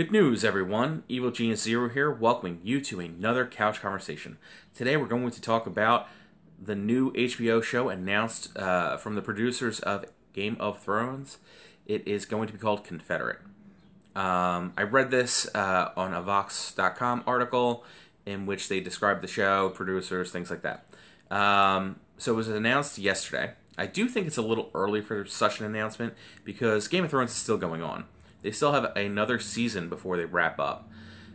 Good news, everyone. Evil Genius Zero here, welcoming you to another couch conversation. Today we're going to talk about the new HBO show announced from the producers of Game of Thrones. It is going to be called Confederate. I read this on a Vox.com article in which they described the show, producers, things like that. So it was announced yesterday. I do think it's a little early for such an announcement because Game of Thrones is still going on. They still have another season before they wrap up.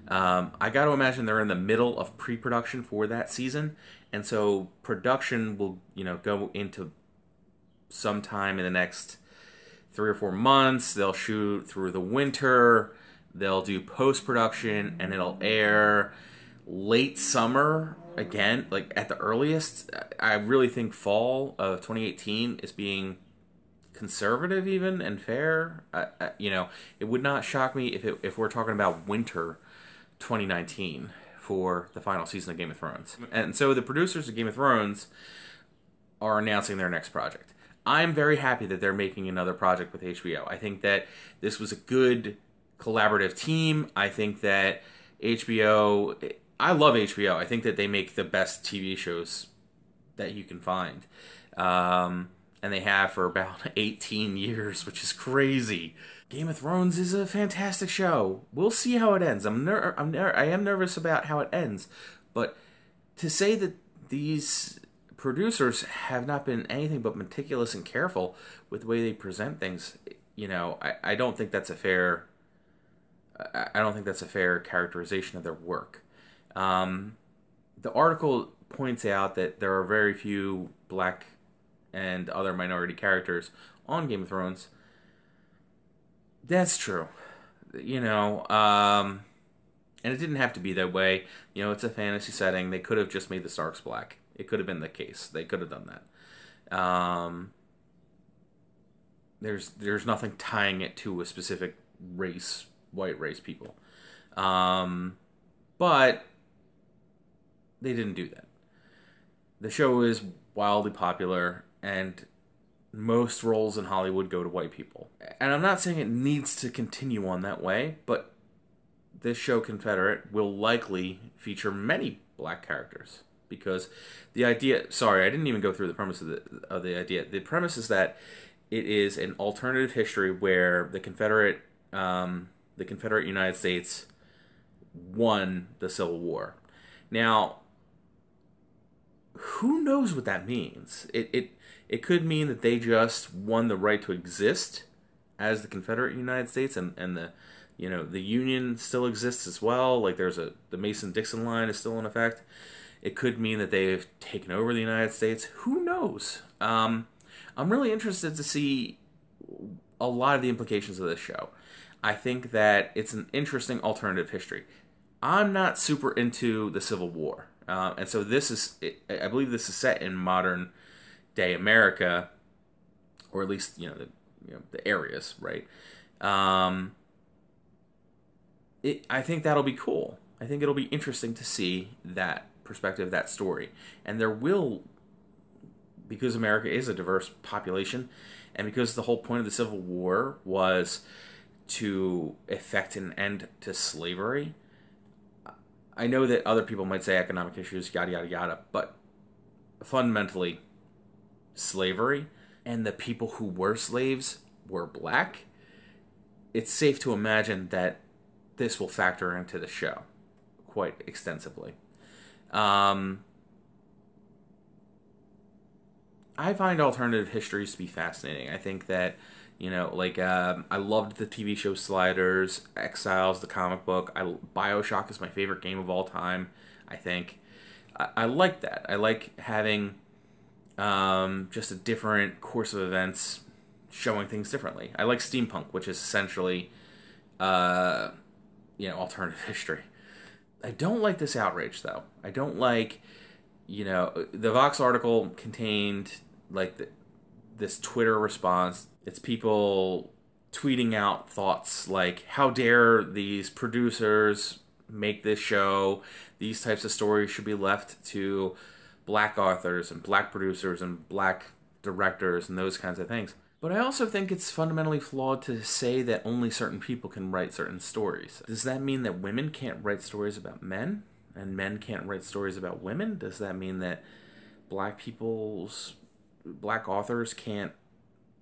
I got to imagine they're in the middle of pre-production for that season, and so production will, go into sometime in the next 3 or 4 months. They'll shoot through the winter. They'll do post-production, and it'll air late summer again, like at the earliest. I really think fall of 2018 is being conservative even and fair. It would not shock me if we're talking about winter 2019 for the final season of Game of Thrones. And so the producers of Game of Thrones are announcing their next project. I'm very happy that they're making another project with HBO. I think that this was a good collaborative team. I think that I love HBO. I think that they make the best TV shows that you can find. And they have for about 18 years, which is crazy. Game of Thrones is a fantastic show. We'll see how it ends. I am nervous about how it ends, but to say that these producers have not been anything but meticulous and careful with the way they present things, I don't think that's a fair. I don't think that's a fair characterization of their work. The article points out that there are very few black and other minority characters on Game of Thrones. That's true. And it didn't have to be that way. It's a fantasy setting. They could have just made the Starks black. It could have been the case. They could have done that. There's nothing tying it to a specific race, white race people. But they didn't do that. The show is wildly popular, and most roles in Hollywood go to white people. And I'm not saying it needs to continue on that way, but this show, Confederate, will likely feature many black characters. Because the idea... Sorry, I didn't even go through the premise of the idea. The premise is that it is an alternative history where the Confederate United States won the Civil War. Now, who knows what that means? It could mean that they just won the right to exist as the Confederate United States, and the Union still exists as well. Like the Mason-Dixon line is still in effect. It could mean that they've taken over the United States. Who knows? I'm really interested to see a lot of the implications of this show. I think that it's an interesting alternative history. I'm not super into the Civil War. And so I believe this is set in modern day America, or at least the areas, right? I think that'll be cool. I think it'll be interesting to see that perspective, that story, and because America is a diverse population, and because the whole point of the Civil War was to effect an end to slavery. I know that other people might say economic issues, yada, yada, yada, but fundamentally, slavery, and the people who were slaves were black. It's safe to imagine that this will factor into the show quite extensively. I find alternative histories to be fascinating. I think that I loved the TV show Sliders, Exiles, the comic book. BioShock is my favorite game of all time, I think. I like that. I like having just a different course of events showing things differently. I like steampunk, which is essentially, alternative history. I don't like this outrage, though. I don't like, the Vox article contained, this Twitter response. It's people tweeting out thoughts like, how dare these producers make this show? These types of stories should be left to black authors and black producers and black directors and those kinds of things. But I also think it's fundamentally flawed to say that only certain people can write certain stories. Does that mean that women can't write stories about men? And men can't write stories about women? Does that mean that black authors can't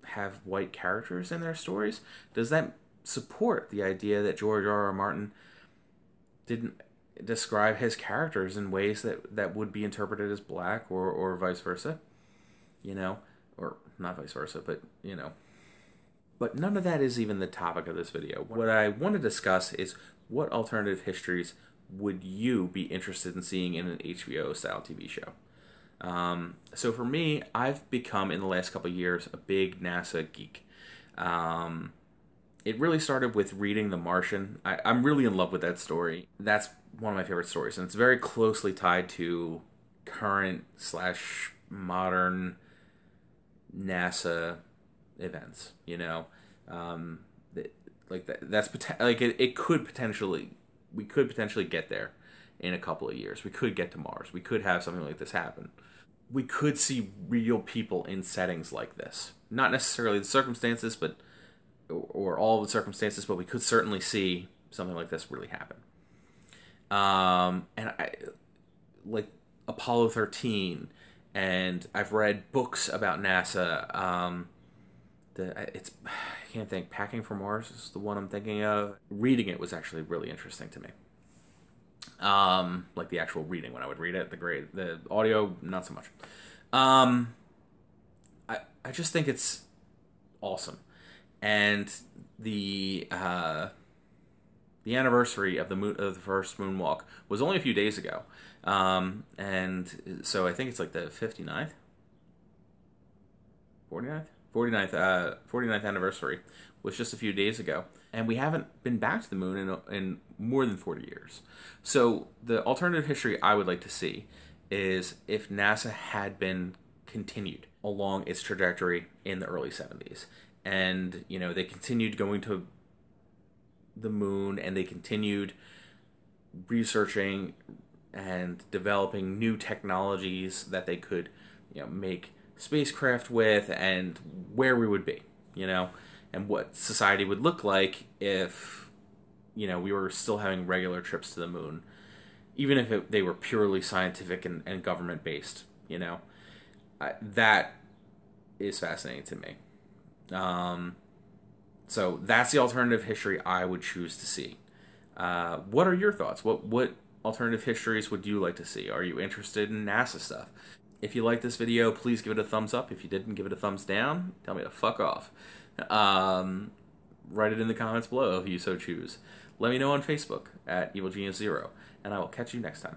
have white characters in their stories? Does that support the idea that George R. R. Martin didn't describe his characters in ways that would be interpreted as black or vice versa? Or not vice versa, but But none of that is even the topic of this video. What I want to discuss is what alternative histories would you be interested in seeing in an HBO-style TV show? So for me, I've become, in the last couple of years, a big NASA geek. It really started with reading The Martian. I'm really in love with that story. That's one of my favorite stories, and it's very closely tied to current/modern NASA events. It could potentially, we could potentially get there in a couple of years. We could get to Mars. We could have something like this happen. We could see real people in settings like this. Not necessarily the circumstances, or all of the circumstances, but we could certainly see something like this really happen. And I like Apollo 13, and I've read books about NASA. I can't think. Packing for Mars is the one I'm thinking of. Reading it was actually really interesting to me. Like the actual reading, when I would read it, the audio, not so much. I just think it's awesome, and the anniversary of the first moonwalk was only a few days ago, and so I think it's like the 49th anniversary was just a few days ago, and we haven't been back to the moon in more than 40 years. So the alternative history I would like to see is if NASA had been continued along its trajectory in the early 70s, and they continued going to the moon, and they continued researching and developing new technologies that they could make spacecraft with, and where we would be, and what society would look like if we were still having regular trips to the moon, even if they were purely scientific and government based. That is fascinating to me. So that's the alternative history I would choose to see. What are your thoughts? What alternative histories would you like to see? Are you interested in NASA stuff? If you like this video, please give it a thumbs up. If you didn't, give it a thumbs down. Tell me to fuck off. Write it in the comments below if you so choose. Let me know on Facebook at EvilGenius0, and I will catch you next time.